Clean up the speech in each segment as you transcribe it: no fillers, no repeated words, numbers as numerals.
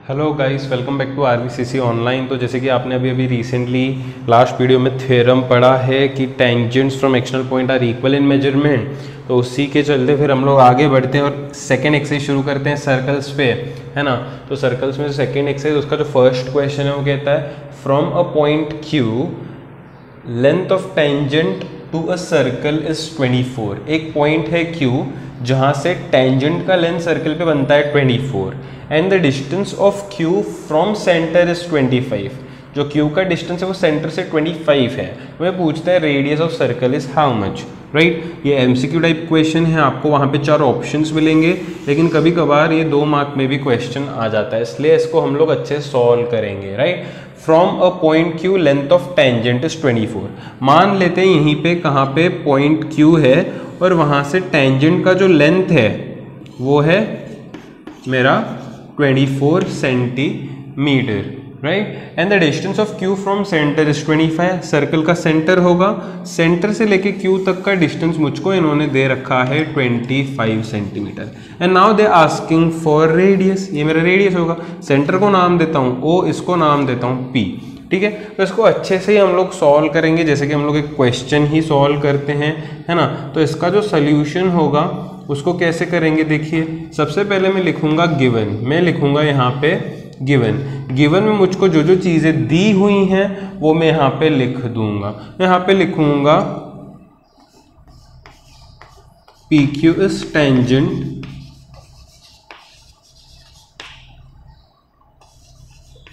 Hello guys, welcome back to RVCC online. तो जैसे कि आपने अभी रिसेंटली लास्ट वीडियो में थ्योरम पढ़ा है कि tangents from external point are equal in measurement, तो उसी के चलते फिर हम लोग आगे बढ़ते हैं और सेकंड एक्सरसाइज शुरू करते हैं सर्कल्स पे, है ना। तो सर्कल्स में जो सेकंड एक्सरसाइज उसका जो फर्स्ट क्वेश्चन है वो कहता है from a point Q length of tangent to a circle is 24। एक पॉइंट है Q जहाँ से टेंजेंट का लेंथ सर्कल पे बनता है 24 and the distance of Q from centre is 25। जो Q का डिस्टेंस है वो सेंटर से 25 है। हमें पूछता है radius of circle is how much, right. ये MCQ टाइप क्वेश्चन है, आपको वहाँ पे 4 ऑप्शंस मिलेंगे, लेकिन कभी कभार ये 2 मार्क में भी क्वेश्चन आ जाता है, इसलिए इसको हम लोग अच्छे से सॉल्व करेंगे, right. From a point Q length of tangent is 24। मान लेते हैं यहीं पे कहाँ पे पॉइंट Q है और वहाँ से टेंजेंट का जो लेंथ है वो है मेरा 24 centimetre, right. And the distance of Q from centre is 25। Circle का सेंटर होगा, सेंटर से लेके Q तक का डिस्टेंस मुझको इन्होंने दे रखा है 25 centimetre. And now they asking for radius, ये मेरा रेडियस होगा। सेंटर को नाम देता हूँ O, इसको नाम देता हूँ P, ठीक है। तो इसको अच्छे से ही हम लोग सॉल्व करेंगे, जैसे कि हम लोग एक क्वेश्चन ही सॉल्व करते हैं, है ना। तो इसका जो सोल्यूशन होगा उसको कैसे करेंगे, देखिए। सबसे पहले मैं लिखूंगा गिवन, मैं लिखूंगा यहाँ पे गिवन में मुझको जो जो चीज़ें दी हुई हैं वो मैं यहाँ पे लिख दूंगा। मैं यहाँ पे लिखूंगा PQ is tangent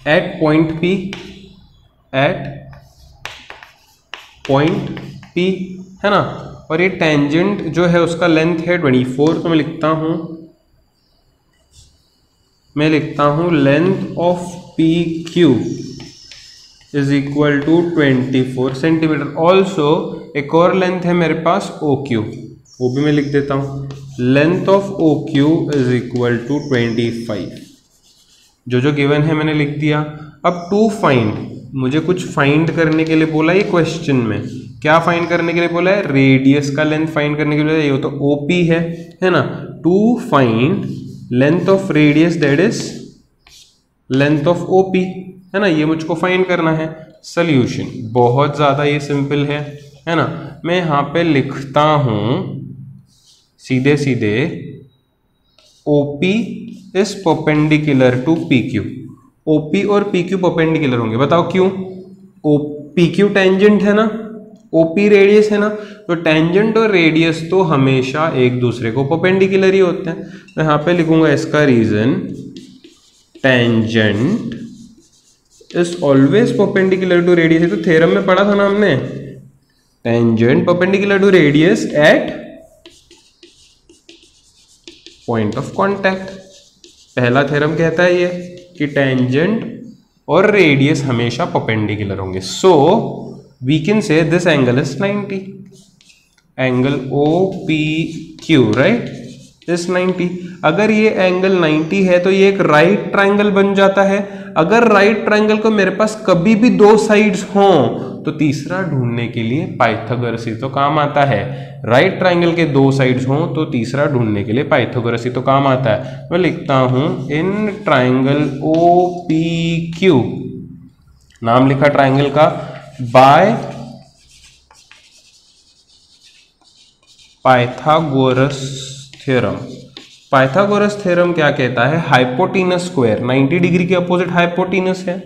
at point P, at point P, है ना। और ये टेंजेंट जो है उसका लेंथ है 24, तो मैं लिखता हूँ length of PQ is equal to 24 centimetre. Also एक और लेंथ है मेरे पास OQ, वो भी मैं लिख देता हूँ। Length of OQ is equal to 25। जो गिवन है मैंने लिख दिया। अब टू फाइंड, मुझे कुछ फाइंड करने के लिए बोला है ये क्वेश्चन में। क्या फाइंड करने के लिए बोला है? रेडियस का लेंथ फाइंड करने के लिए। ये तो OP है ना। To find length of radius that is length of OP, है ना। ये मुझको फाइंड करना है। सोल्यूशन बहुत ज्यादा ये सिंपल है ना। मैं यहाँ पे लिखता हूं सीधे सीधे OP is perpendicular to PQ। OP और PQ परपेंडिकुलर होंगे, बताओ क्यों? PQ टेंजेंट है ना, OP रेडियस है ना, तो टेंजेंट और रेडियस तो हमेशा एक दूसरे को परपेंडिकुलर ही होते हैं। तो यहाँ पे लिखूंगा इसका reason tangent is always perpendicular to radius. तो थ्योरम में पढ़ा था ना हमने, tangent perpendicular to radius at point of contact. पहला थ्योरम कहता है ये कि टेंजेंट और रेडियस हमेशा परपेंडिकुलर होंगे। So we can say this angle is 90, angle OPQ, right, is 90। अगर ये एंगल 90 है तो ये एक राइट ट्रायंगल बन जाता है। अगर राइट ट्रायंगल को मेरे पास कभी भी 2 साइड्स हों तो तीसरा ढूंढने के लिए पाइथागोरस ही तो काम आता है। राइट ट्रायंगल के 2 साइड्स हों तो तीसरा ढूंढने के लिए पाइथागोरस ही तो काम आता है। मैं लिखता हूं इन ट्रायंगल OPQ, नाम लिखा ट्रायंगल का, by Pythagoras theorem. Pythagoras theorem क्या कहता है? हाइपोटेनस स्क्वायर 90 डिग्री के अपोजिट हाइपोटेनस है,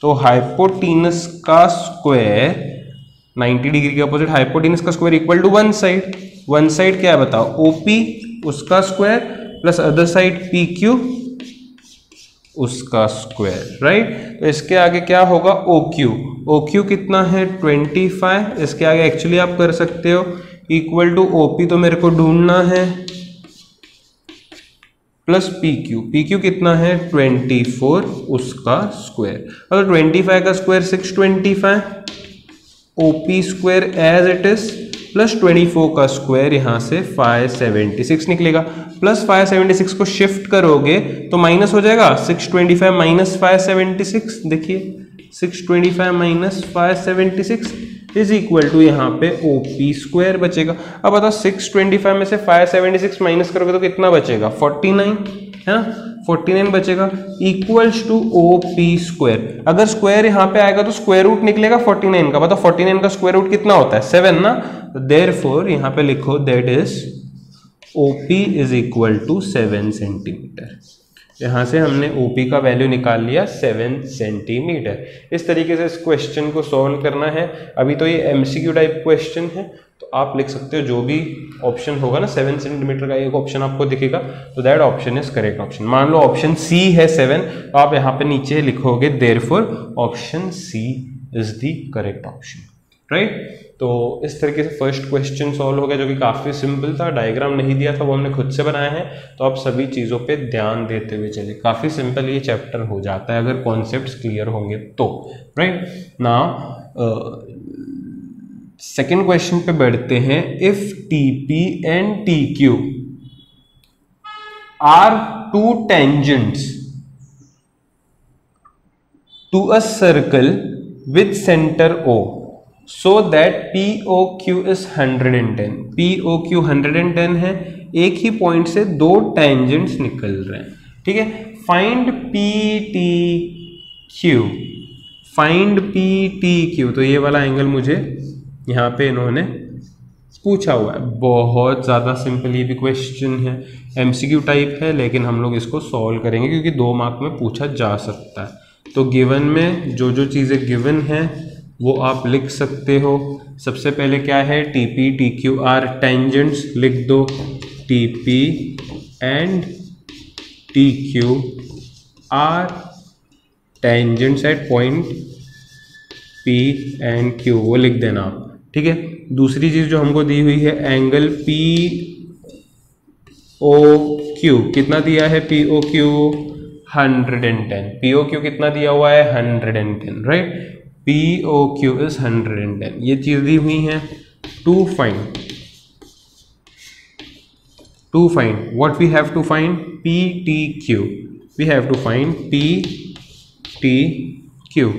तो हाइपोटेनस का स्क्वायर 90 डिग्री के अपोजिट हाइपोटेनस का square equal to one side. One side क्या है बताओ? OP, उसका square plus other side PQ, उसका स्क्वायर, राइट। तो इसके आगे क्या होगा? OQ कितना है? 25। इसके आगे एक्चुअली आप कर सकते हो इक्वल टू OP, तो मेरे को ढूंढना है, प्लस PQ कितना है? 24, उसका स्क्वायर। अगर 25 का square 625, OP square as it is, plus 24 का स्क्वायर यहाँ से 576 निकलेगा। प्लस 576 को शिफ्ट करोगे तो माइनस हो जाएगा। 625 माइनस 576, देखिए 625 माइनस 576 इज इक्वल टू यहाँ पे OP स्क्वायर बचेगा। अब बताओ 625 में से 576 माइनस करोगे तो कितना बचेगा? 49, है ना। 49 बचेगा इक्वल्स टू OP²। अगर स्क्वायर यहाँ पे आएगा तो स्क्वायर रूट निकलेगा 49 का, बताओ 49 का स्क्वायर रूट कितना होता है 7 ना, देयरफॉर यहाँ पे लिखो that is OP is equal to 7 centimetre. यहाँ से हमने OP का वैल्यू निकाल लिया 7 सेंटीमीटर। इस तरीके से इस क्वेश्चन को सॉल्व करना है। अभी तो ये MCQ टाइप क्वेश्चन है, तो आप लिख सकते हो जो भी ऑप्शन होगा ना 7 सेंटीमीटर का एक ऑप्शन आपको दिखेगा तो that option is correct option. मान लो ऑप्शन C है 7, तो आप यहाँ पे नीचे लिखोगे therefore option C is the correct option, right. तो इस तरीके से फर्स्ट क्वेश्चन सॉल्व हो गया जो कि काफ़ी सिंपल था, डायग्राम नहीं दिया था, वो हमने खुद से बनाया है। तो आप सभी चीज़ों पे ध्यान देते हुए चलिए, काफ़ी सिंपल ये चैप्टर हो जाता है अगर कॉन्सेप्ट्स क्लियर होंगे तो, राइट। नाउ सेकेंड क्वेश्चन पे बढ़ते हैं। If TP and TQ are two tangents to a circle with centre O, so that POQ is 110। POQ 110 है, एक ही पॉइंट से दो टेंजेंट्स निकल रहे हैं, ठीक है। फाइंड PTQ, फाइंड PTQ, तो ये वाला एंगल मुझे यहाँ पे इन्होंने पूछा हुआ है। बहुत ज़्यादा सिंपल ये भी क्वेश्चन है, MCQ टाइप है, लेकिन हम लोग इसको सॉल्व करेंगे क्योंकि 2 मार्क में पूछा जा सकता है। तो गिवन में जो जो चीज़ें गिवन हैं वो आप लिख सकते हो। सबसे पहले क्या है, TP TQ आर टेंजेंट्स, लिख दो TP and TQ are tangents at point P and Q, वो लिख देना आप, ठीक है। दूसरी चीज जो हमको दी हुई है एंगल POQ, कितना दिया है POQ 110, POQ कितना दिया हुआ है 110, राइट। POQ is 110, ये चीज दी हुई है। To find what we have to find PTQ, we have to find PTQ।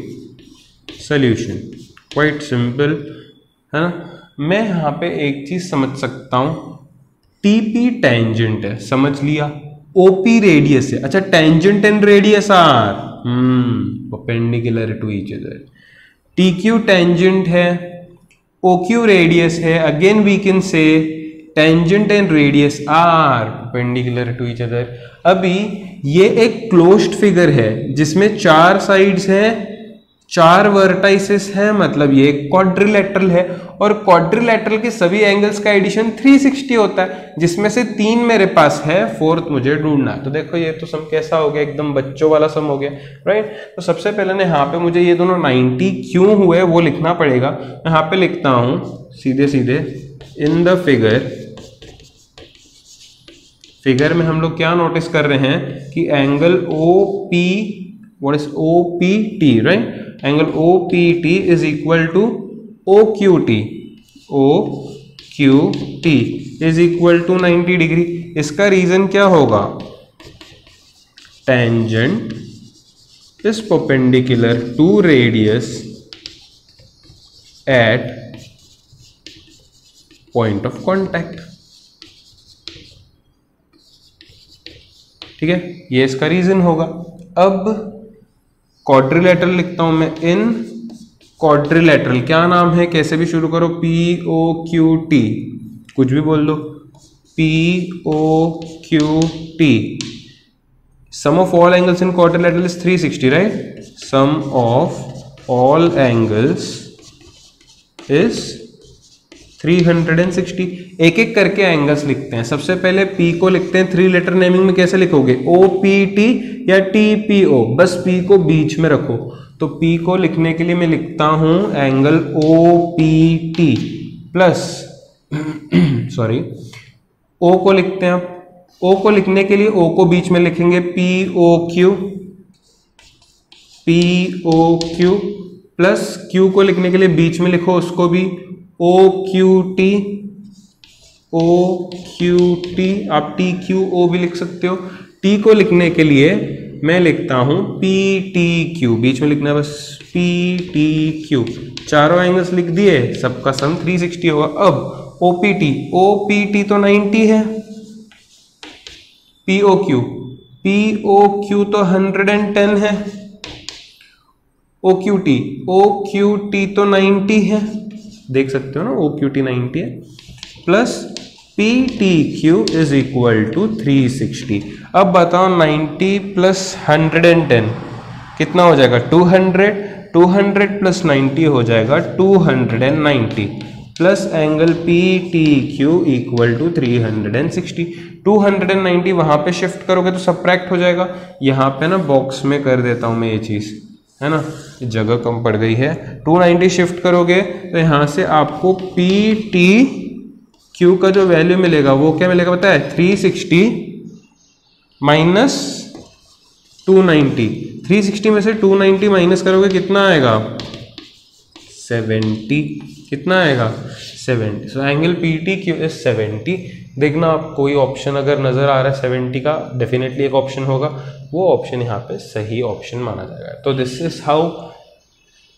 Solution quite simple है ना। मैं यहाँ पे एक चीज समझ सकता हूँ, TP टेंजेंट है, समझ लिया। OP रेडियस है, अच्छा tangent and radius are perpendicular to each other. TQ tangent है, OQ रेडियस है, again we can say tangent and radius are perpendicular to each other. अभी ये एक क्लोज्ड फिगर है जिसमें 4 साइड्स हैं, 4 वर्टाइसेस हैं, मतलब ये एक क्वाड्रिलेटरल है, और क्वाड्रिलेटरल के सभी एंगल्स का एडिशन 360 होता है, जिसमें से 3 मेरे पास है, 4th मुझे ढूंढना है। तो देखो ये तो सम कैसा हो गया, एकदम बच्चों वाला सम हो गया, राइट। तो सबसे पहले ना यहाँ पे मुझे ये दोनों 90 क्यों हुए वो लिखना पड़ेगा। यहाँ पे लिखता हूं सीधे सीधे, इन द फिगर में हम लोग क्या नोटिस कर रहे हैं कि angle OP, what is OPT, right. Angle OPT is equal to OQT is equal to 90 degree. इसका रीजन क्या होगा, tangent is perpendicular to radius at point of contact, ठीक है, ये इसका रीजन होगा। अब क्वाड्रिलेटरल लिखता हूं मैं, इन क्वाड्रिलेटरल क्या नाम है, कैसे भी शुरू करो, POQT, कुछ भी बोल दो, POQT। Sum of all angles in quadrilateral is 360, right. Sum of all angles is 360। एक एक करके एंगल्स लिखते हैं। सबसे पहले P को लिखते हैं 3 लेटर नेमिंग में, कैसे लिखोगे, OPT या TPO, बस P को बीच में रखो। तो P को लिखने के लिए मैं लिखता हूं angle OPT plus sorry O को लिखते हैं आप, O को लिखने के लिए O को बीच में लिखेंगे POQ प्लस Q को लिखने के लिए बीच में लिखो उसको भी OQT, आप TQO भी लिख सकते हो। T को लिखने के लिए मैं लिखता हूं PTQ, बीच में लिखना है बस PTQ। चारों एंगल्स लिख दिए, सबका सम 360 होगा। अब OPT तो 90 है, POQ POQ तो 110 है, OQT तो 90 है, देख सकते हो ना, OQT 90 है, plus PTQ is equal to 360। अब बताओ 90 प्लस 110 कितना हो जाएगा? 200 प्लस 90 हो जाएगा 290, plus angle PTQ equal to 360। 290 वहां पे शिफ्ट करोगे तो सबट्रैक्ट हो जाएगा। यहाँ पे ना बॉक्स में कर देता हूँ मैं ये चीज़, है ना, जगह कम पड़ गई है। 290 शिफ्ट करोगे तो यहाँ से आपको PTQ का जो वैल्यू मिलेगा वो क्या मिलेगा पता है? 360 माइनस 290। 360 में से 290 माइनस करोगे कितना आएगा? 70। कितना आएगा? 70। So angle PTQ is 70। देखना आप कोई ऑप्शन अगर नज़र आ रहा है 70 का, डेफिनेटली एक ऑप्शन होगा, वो ऑप्शन यहाँ पे सही ऑप्शन माना जाएगा। तो दिस इज हाउ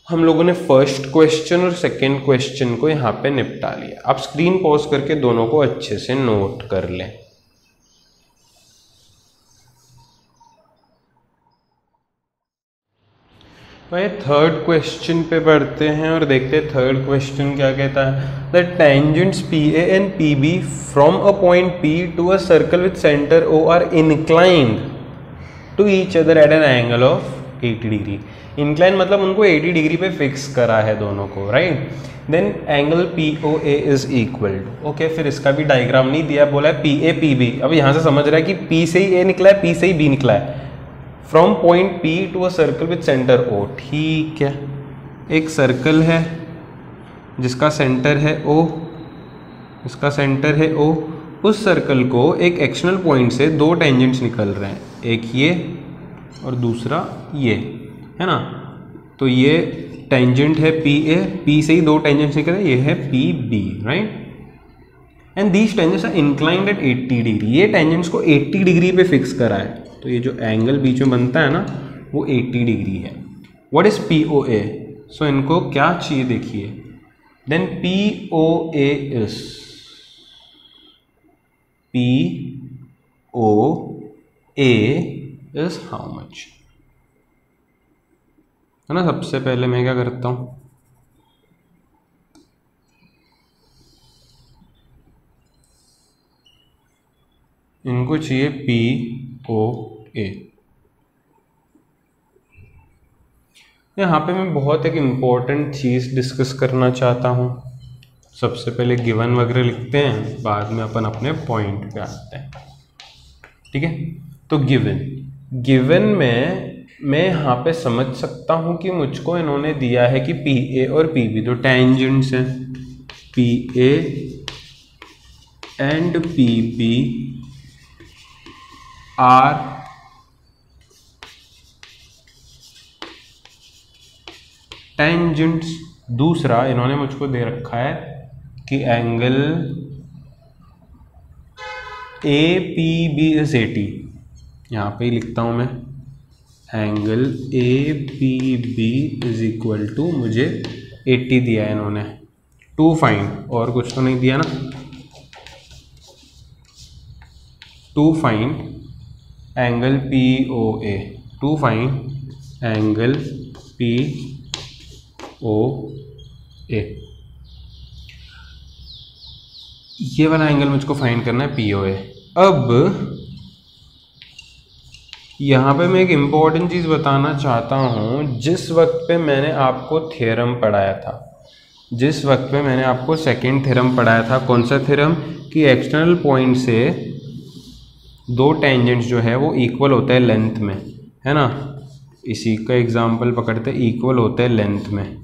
हम लोगों ने फर्स्ट क्वेश्चन और सेकंड क्वेश्चन को यहाँ पे निपटा लिया। आप स्क्रीन पॉज करके दोनों को अच्छे से नोट कर लें। भाई थर्ड क्वेश्चन पे पढ़ते हैं और देखते हैं थर्ड क्वेश्चन क्या कहता है। The tangents PA and PB from a point P to a circle with centre O are inclined to each other at an angle of 80 degree. Incline मतलब उनको 80 डिग्री पे फिक्स करा है दोनों को, right. Then angle POA is equal to, okay, फिर इसका भी डायग्राम नहीं दिया, बोला है PA PB। अब यहाँ से समझ रहा है कि P से ही A निकला है, P से ही B निकला है। From point P to a circle with centre O, ठीक है, एक सर्कल है जिसका सेंटर है O, इसका सेंटर है O। उस सर्कल को एक एक्सटर्नल पॉइंट से दो टेंजेंट्स निकल रहे हैं, एक ये और दूसरा ये, है ना। तो ये टेंजेंट है PA, P से ही दो टेंजेंट्स निकल रहे हैं, ये है PB, right. And these tangents are inclined at 80 degree. ये टेंजेंट्स को 80 डिग्री पे फिक्स करा है, तो ये जो एंगल बीच में बनता है ना वो 80 डिग्री है। What is POA? सो इनको क्या चाहिए देखिए। Then POA is how much, है ना। सबसे पहले मैं क्या करता हूं, इनको चाहिए POA। यहाँ पे मैं बहुत एक इम्पॉर्टेंट चीज़ डिस्कस करना चाहता हूँ। सबसे पहले गिवन वगैरह लिखते हैं, बाद में अपन अपने पॉइंट पे आते हैं, ठीक है। तो गिवन में मैं यहाँ पे समझ सकता हूँ कि मुझको इन्होंने दिया है कि PA और PB तो टेंजेंट्स हैं, PA and PB are tangents. दूसरा इन्होंने मुझको दे रखा है कि एंगल APB इज 80। यहाँ पे ही लिखता हूँ मैं, angle APB is equal to, मुझे 80 दिया है इन्होंने, टू फाइंड, और कुछ तो नहीं दिया ना, to find angle POA, to find angle POA। ये वाला एंगल मुझको फाइंड करना है POA। अब यहाँ पे मैं एक इम्पॉर्टेंट चीज़ बताना चाहता हूँ। जिस वक्त पे मैंने आपको थ्योरम पढ़ाया था, जिस वक्त पे मैंने आपको सेकंड थ्योरम पढ़ाया था, कौन सा थ्योरम, कि एक्सटर्नल पॉइंट से दो टेंजेंट्स जो है वो इक्वल होता है लेंथ में, है ना। इसी का एग्जांपल पकड़ते, इक्वल होते हैं लेंथ में।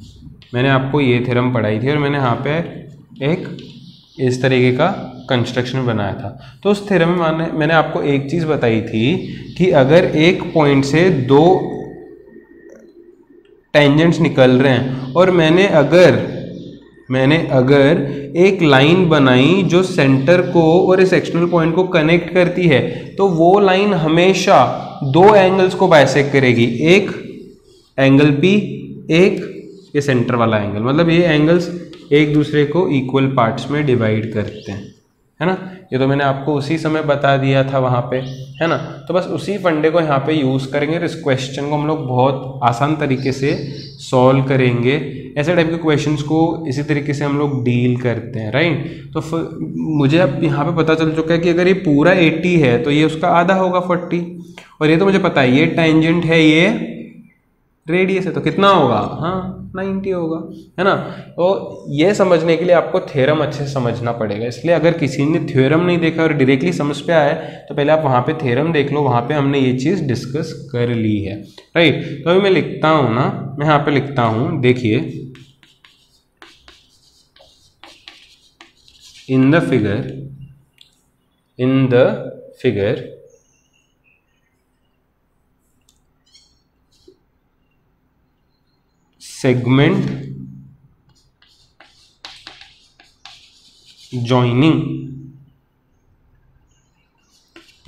मैंने आपको ये थ्योरम पढ़ाई थी और मैंने यहाँ पे एक इस तरीके का कंस्ट्रक्शन बनाया था। तो उस थ्योरम में मैंने आपको एक चीज़ बताई थी कि अगर एक पॉइंट से दो टेंजेंट्स निकल रहे हैं और मैंने अगर एक लाइन बनाई जो सेंटर को और इस एक्सटर्नल पॉइंट को कनेक्ट करती है, तो वो लाइन हमेशा दो एंगल्स को बाइसेक्ट करेगी, एक एंगल P, एक ये सेंटर वाला एंगल। मतलब ये एंगल्स एक दूसरे को इक्वल पार्ट्स में डिवाइड करते हैं, है ना। ये तो मैंने आपको उसी समय बता दिया था वहाँ पे, है ना। तो बस उसी फंडे को यहाँ पे यूज़ करेंगे और इस क्वेश्चन को हम लोग बहुत आसान तरीके से सॉल्व करेंगे। ऐसे टाइप के क्वेश्चंस को इसी तरीके से हम लोग डील करते हैं, राइट। तो मुझे अब यहाँ पे पता चल चुका है कि अगर ये पूरा 80 है तो ये उसका आधा होगा 40, और ये तो मुझे पता है ये टेंजेंट है, ये रेडियस है, तो कितना होगा, हाँ 90 होगा, है ना। तो ये समझने के लिए आपको थ्योरम अच्छे से समझना पड़ेगा, इसलिए अगर किसी ने थ्योरम नहीं देखा और डायरेक्टली समझ पे आया तो पहले आप वहाँ पे थ्योरम देख लो, वहाँ पे हमने ये चीज़ डिस्कस कर ली है, राइट। तो अभी मैं लिखता हूँ ना, मैं यहाँ पे लिखता हूँ, देखिए in the figure segment joining P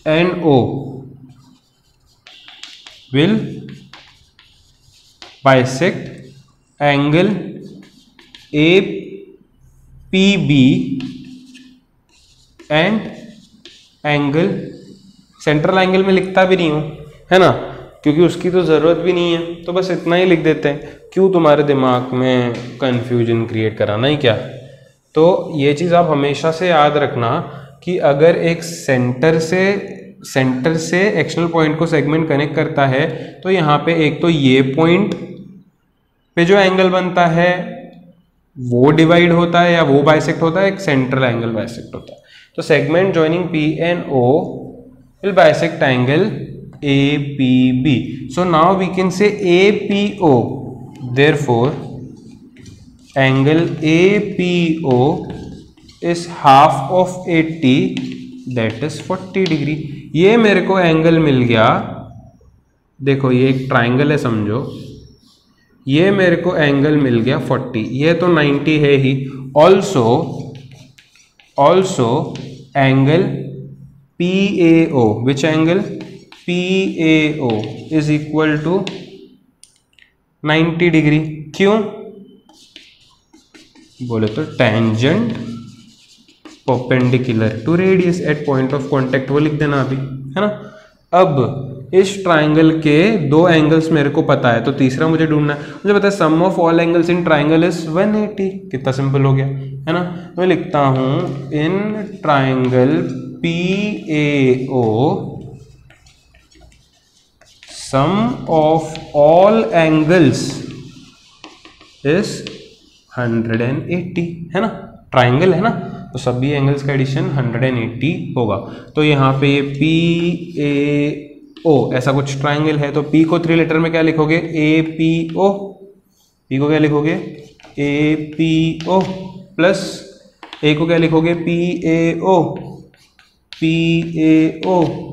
and O will bisect angle APB and angle, central angle में लिखता भी नहीं हूं, है ना, क्योंकि उसकी तो ज़रूरत भी नहीं है, तो बस इतना ही लिख देते हैं। क्यों तुम्हारे दिमाग में कन्फ्यूजन क्रिएट कराना ही क्या। तो ये चीज़ आप हमेशा से याद रखना कि अगर एक सेंटर से एक्सटर्नल पॉइंट को सेगमेंट कनेक्ट करता है तो यहाँ पे एक तो ये पॉइंट पे जो एंगल बनता है वो डिवाइड होता है या वो बाइसेक्ट होता है, एक सेंट्रल एंगल बाइसेक्ट होता है। तो segment joining P and O will bisect angle APB. So now we can say APO. Therefore, angle APO is half of 80, that is 40 degree. ये मेरे को एंगल मिल गया, देखो ये एक ट्राइंगल है समझो, ये मेरे को एंगल मिल गया 40, ये तो 90 है ही। Also angle PAO, which angle PAO is equal to 90 degree. क्यों बोले तो tangent perpendicular to radius at point of contact, वो लिख देना अभी, है ना। अब इस ट्राइंगल के दो एंगल्स मेरे को पता है, तो तीसरा मुझे ढूंढना है। मुझे पता है sum of all angles in triangle is 180, कितना सिंपल हो गया, है ना। मैं लिखता हूं in triangle PAO sum of all angles is 180, है ना, ट्राइंगल है ना, तो सभी एंगल्स का एडिशन 180 होगा। तो यहाँ पे ये PAO ऐसा कुछ ट्राइंगल है, तो P को 3 लेटर में क्या लिखोगे, APO, P को क्या लिखोगे APO, प्लस A को क्या लिखोगे PAO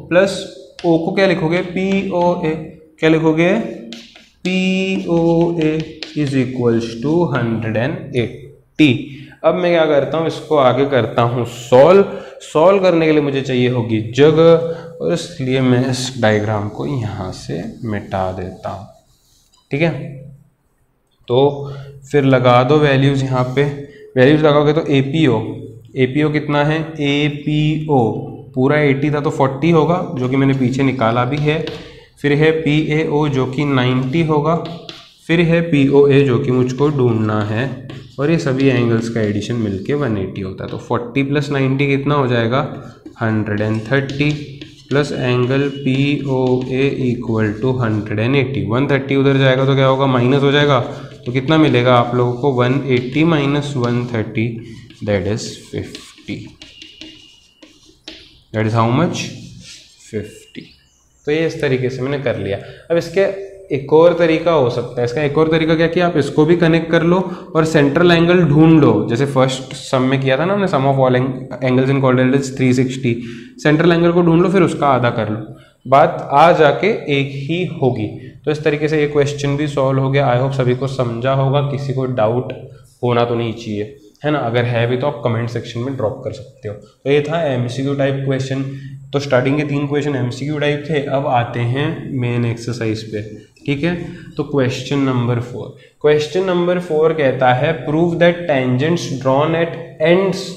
प्लस O को क्या लिखोगे POA, क्या लिखोगे POA इज इक्वल्स टू 180। अब मैं क्या करता हूँ, इसको आगे करता हूँ सॉल्व करने के लिए मुझे चाहिए होगी जगह, और इसलिए मैं इस डायग्राम को यहाँ से मिटा देता हूँ, ठीक है। तो फिर लगा दो वैल्यूज़, यहाँ पे वैल्यूज़ लगाओगे तो APO कितना है, APO पूरा 80 था तो 40 होगा, जो कि मैंने पीछे निकाला भी है। फिर है PAO जो कि 90 होगा, फिर है POA जो कि मुझको ढूंढना है, और ये सभी एंगल्स का एडिशन मिलके 180 होता है। तो 40 + 90 कितना हो जाएगा 130, plus angle POA equal to 180। 130 उधर जाएगा तो क्या होगा, माइनस हो जाएगा, तो कितना मिलेगा आप लोगों को 180 - 130, that is 50। That is how much 50। तो ये इस तरीके से मैंने कर लिया। अब इसके एक और तरीका हो सकता है, इसका एक और तरीका क्या कि आप इसको भी कनेक्ट कर लो और सेंट्रल एंगल ढूंढ लो, जैसे फर्स्ट सम में किया था ना हमने, sum of all angles in quadrant is 360। Central angle को ढूंढ लो, फिर उसका आधा कर लो, बात आ जाके एक ही होगी। तो इस तरीके से ये क्वेश्चन भी सॉल्व हो गया। आई होप सभी को समझा होगा, किसी को डाउट होना तो नहीं चाहिए, है ना। अगर है भी तो आप कमेंट सेक्शन में ड्रॉप कर सकते हो। तो ये था MCQ टाइप क्वेश्चन। तो स्टार्टिंग के 3 क्वेश्चन एमसीक्यू टाइप थे, अब आते हैं मेन एक्सरसाइज पे। ठीक है, तो क्वेश्चन नंबर 4 कहता है prove that tangents drawn at ends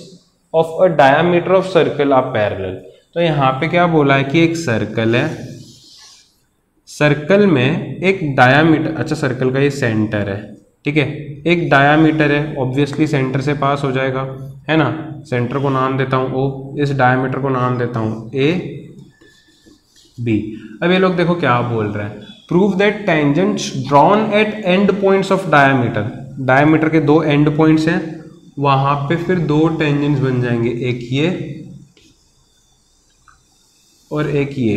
of a diameter of circle are parallel. तो यहाँ पे क्या बोला है कि एक सर्कल है, सर्कल में एक डायामीटर, अच्छा सर्कल का ये सेंटर है, ठीक है, एक डायामीटर है, ऑब्वियसली सेंटर से पास हो जाएगा, है ना। सेंटर को नाम देता हूं O, इस डायमीटर को नाम देता हूं A B। अब ये लोग देखो क्या बोल रहे हैं, prove that tangents drawn eight end points of diameter. Diameter के 2 एंड पॉइंट्स हैं, वहां पे फिर 2 टेंजेंट्स बन जाएंगे, एक ये और एक ये,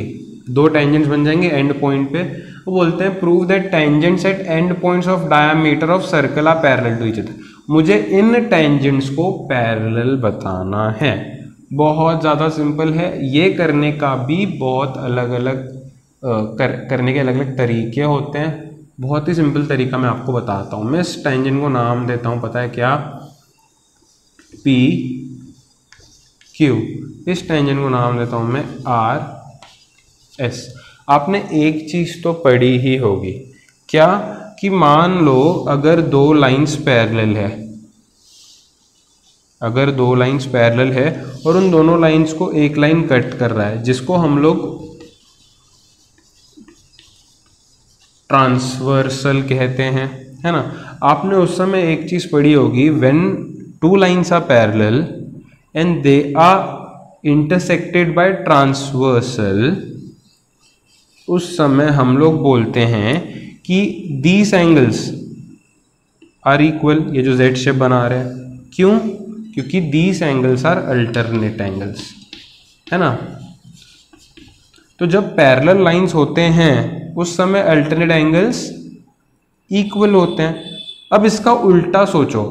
2 टेंजेंट्स बन जाएंगे एंड पॉइंट पे। वो बोलते हैं prove that tangents at end points of diameter of circle are parallel to each other. मुझे इन टेंजेंट्स को पैरेलल बताना है। बहुत ज़्यादा सिंपल है, ये करने का भी बहुत अलग अलग करने के अलग अलग तरीके होते हैं। बहुत ही सिंपल तरीका मैं आपको बताता हूँ। मैं इस टेंजेंट को नाम देता हूँ, पता है क्या, पी क्यू। इस टेंजेंट को नाम देता हूँ मैं आर एस। आपने एक चीज़ तो पढ़ी ही होगी, क्या, कि मान लो अगर 2 लाइंस पैरेलल है, अगर 2 लाइंस पैरेलल है और उन दोनों लाइंस को एक लाइन कट कर रहा है, जिसको हम लोग ट्रांसवर्सल कहते हैं, है ना। आपने उस समय एक चीज पढ़ी होगी, when 2 lines are parallel and they are intersected by transversal, उस समय हम लोग बोलते हैं कि दीज एंगल्स आर इक्वल। ये जो जेड शेप बना रहे हैं, क्यों, क्योंकि these angles are alternate angles, है ना। तो जब पैरेलल लाइंस होते हैं उस समय अल्टरनेट एंगल्स इक्वल होते हैं। अब इसका उल्टा सोचो,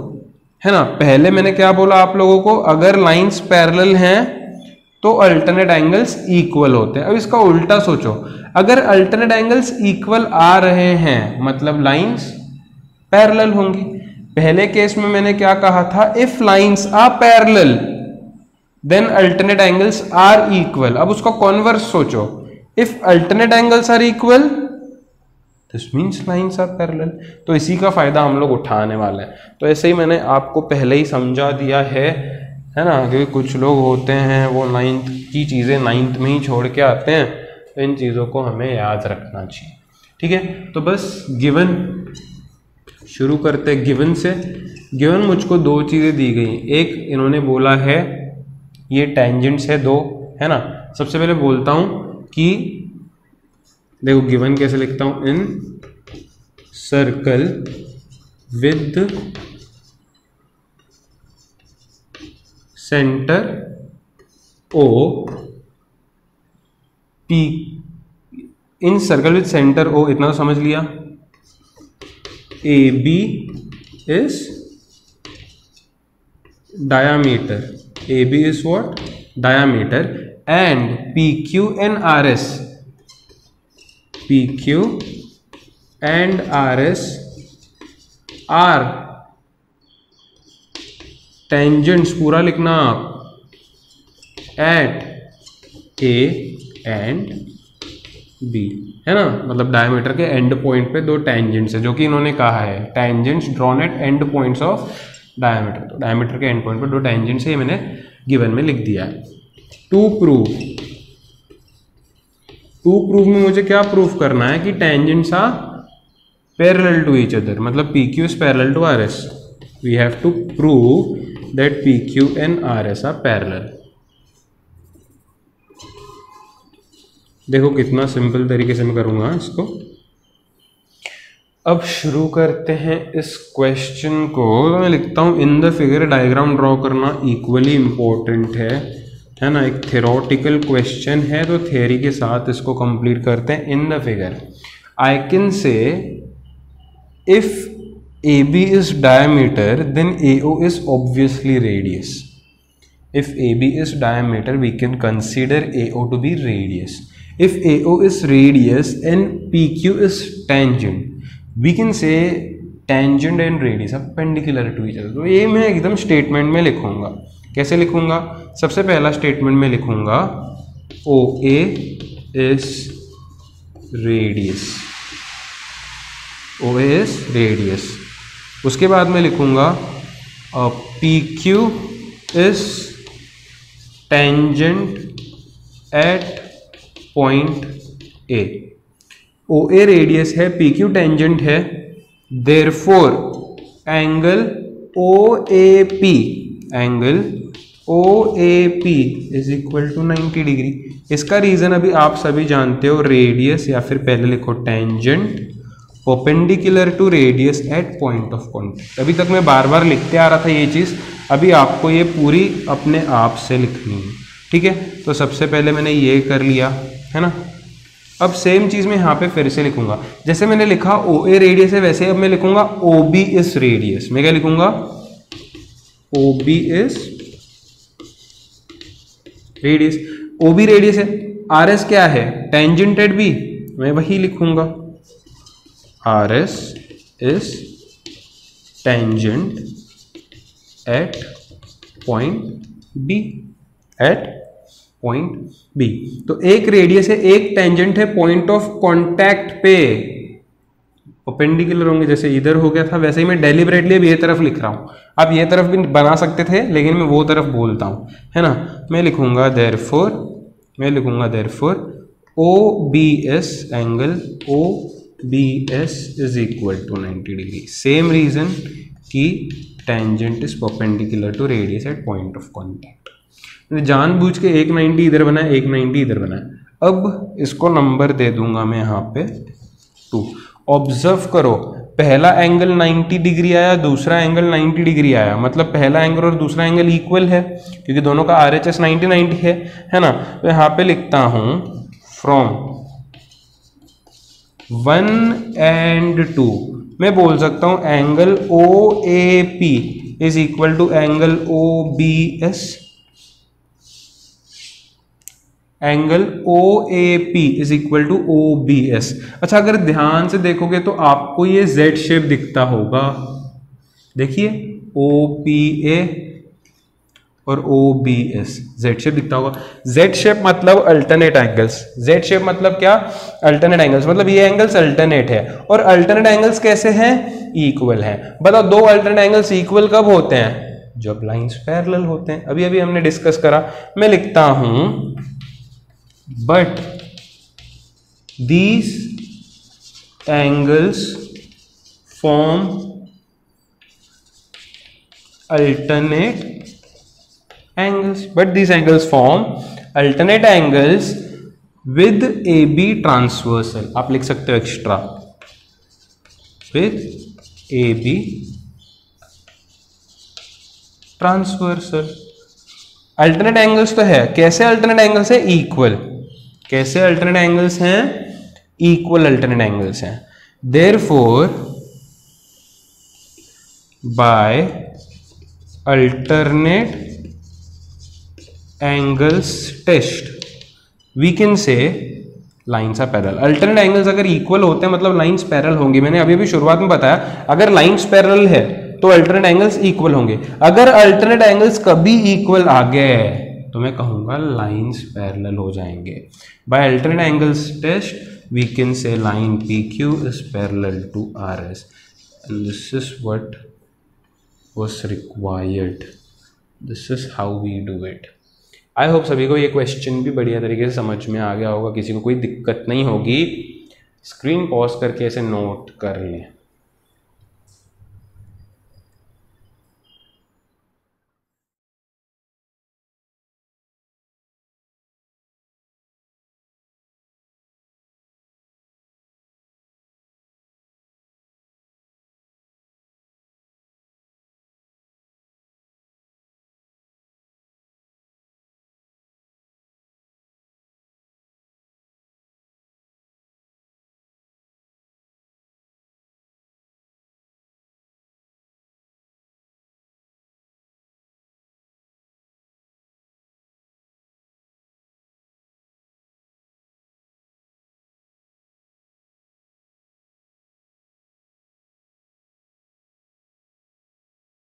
है ना। पहले मैंने क्या बोला आप लोगों को, अगर लाइंस पैरेलल हैं तो अल्टरनेट एंगल्स इक्वल होते हैं। अब इसका उल्टा सोचो, अगर अल्टरनेट एंगल्स इक्वल आ रहे हैं मतलब लाइंस पैरेलल होंगी। पहले केस में मैंने क्या कहा था, if lines are parallel then alternate angles are equal. अब उसका कॉन्वर्स सोचो, if alternate angles are equal this means lines are parallel. तो इसी का फायदा हम लोग उठाने वाले हैं। तो ऐसे ही मैंने आपको पहले ही समझा दिया है ना, क्योंकि कुछ लोग होते हैं वो 9th की चीज़ें 9th में ही छोड़ के आते हैं, तो इन चीज़ों को हमें याद रखना चाहिए। ठीक है, तो बस गिवन शुरू करते हैं। गिवन से, गिवन मुझको 2 चीज़ें दी गई। एक इन्होंने बोला है ये टेंजेंट्स है 2, है ना। सबसे पहले बोलता हूँ कि देखो गिवन कैसे लिखता हूँ, in circle with centre O P, in circle with centre O, इतना तो समझ लिया। A B is diameter, AB is what, diameter, and PQ and RS, PQ and RS are tangents, पूरा लिखना आप, at A and B, है ना। मतलब डायमीटर के एंड पॉइंट पे 2 टेंजेंट्स है, जो कि इन्होंने कहा है tangents drawn eight end points of diameter. तो डायमीटर के एंड पॉइंट पर 2 टेंजेंट्स है, ये मैंने गिवन में लिख दिया है। टू प्रूव में मुझे क्या प्रूव करना है कि tangents are parallel to each other, मतलब PQ is parallel to RS। We have to prove that PQ and RS are parallel. देखो कितना सिंपल तरीके से मैं करूंगा इसको। अब शुरू करते हैं इस क्वेश्चन को। तो मैं लिखता हूँ in the figure, diagram draw करना इक्वली इम्पोर्टेंट है ना। एक थ्योरेटिकल क्वेश्चन है तो थ्योरी के साथ इसको कंप्लीट करते हैं। In the figure I can say if AB is diameter then AO is obviously radius. If AB is diameter we can consider AO to be radius. If AO is radius and PQ is tangent we can say tangent and radius are perpendicular to each other. तो ये मैं एकदम statement में लिखूंगा। कैसे लिखूंगा, सबसे पहला स्टेटमेंट में लिखूंगा OA is radius, OA is radius। उसके बाद मैं लिखूंगा PQ is tangent at point A। OA radius है, PQ टेंजेंट है, therefore angle OAP is equal to 90 degree. इसका रीजन अभी आप सभी जानते हो, रेडियस या फिर पहले लिखो tangent perpendicular to radius at point of contact. अभी तक मैं बार बार लिखते आ रहा था ये चीज़, अभी आपको ये पूरी अपने आप से लिखनी है, ठीक है। तो सबसे पहले मैंने ये कर लिया है ना। अब सेम चीज़ मैं यहाँ पे फिर से लिखूंगा, जैसे मैंने लिखा OA रेडियस है वैसे अब मैं लिखूंगा OB इज रेडियस। मैं क्या लिखूंगा, OB is radius. OB radius है, RS क्या है, टेंजेंट एट B, मैं वही लिखूंगा RS is tangent at point B, at point B। तो एक रेडियस है, एक टेंजेंट है पॉइंट ऑफ कांटेक्ट पे, परपेंडिकुलर होंगे, जैसे इधर हो गया था वैसे ही मैं डेलिबरेटली अब ये तरफ लिख रहा हूं। आप ये तरफ भी बना सकते थे लेकिन मैं वो तरफ बोलता हूं, है ना। मैं लिखूंगा therefore OBS angle OBS is equal to 90 degree. Same reason कि tangent is perpendicular to radius at point of contact. जानबूझ के एक 90 इधर बना है, एक 90 इधर बना है। अब इसको नंबर दे दूंगा मैं यहाँ पे 2। ऑब्जर्व करो, पहला एंगल 90 डिग्री आया, दूसरा एंगल 90 डिग्री आया, मतलब पहला एंगल और दूसरा एंगल इक्वल है क्योंकि दोनों का RHS 90 है ना। तो यहाँ पे लिखता हूं फ्रॉम 1 and 2 मैं बोल सकता हूं angle OAP is equal to angle OBS, angle OAP is equal to OBS। अच्छा, अगर ध्यान से देखोगे तो आपको ये Z शेप दिखता होगा, देखिए OPA और OBS, Z शेप दिखता होगा। Z शेप मतलब अल्टरनेट एंगल्स, Z शेप मतलब क्या, अल्टरनेट एंगल्स, मतलब ये एंगल्स अल्टरनेट है। और अल्टरनेट एंगल्स कैसे हैं, इक्वल हैं। बताओ दो अल्टरनेट एंगल्स इक्वल कब होते हैं, जब लाइंस पैरेलल होते हैं। अभी अभी हमने डिस्कस करा। मैं लिखता हूं but these angles form alternate angles, but these angles form alternate angles with AB transversal। आप लिख सकते हो extra with AB transversal। Alternate angles तो है, कैसे अल्टरनेट एंगल्स है, इक्वल। कैसे अल्टरनेट एंगल्स हैं, इक्वल अल्टरनेट एंगल्स हैं। Therefore by alternate angles test we can say lines are parallel. Alternate angles अगर इक्वल होते हैं मतलब लाइन्स पैरेलल होंगी। मैंने अभी शुरुआत में बताया अगर लाइन्स पैरेलल है तो अल्टरनेट एंगल्स इक्वल होंगे। अगर अल्टरनेट एंगल्स कभी इक्वल आ गए तो मैं कहूंगा लाइन्स पैरेलल हो जाएंगे। By alternate angles test we can say line PQ is parallel to RS and this is what was required, this is how we do it. I hope सभी को ये क्वेश्चन भी बढ़िया तरीके से समझ में आ गया होगा, किसी को कोई दिक्कत नहीं होगी। स्क्रीन पॉज करके ऐसे नोट कर लें।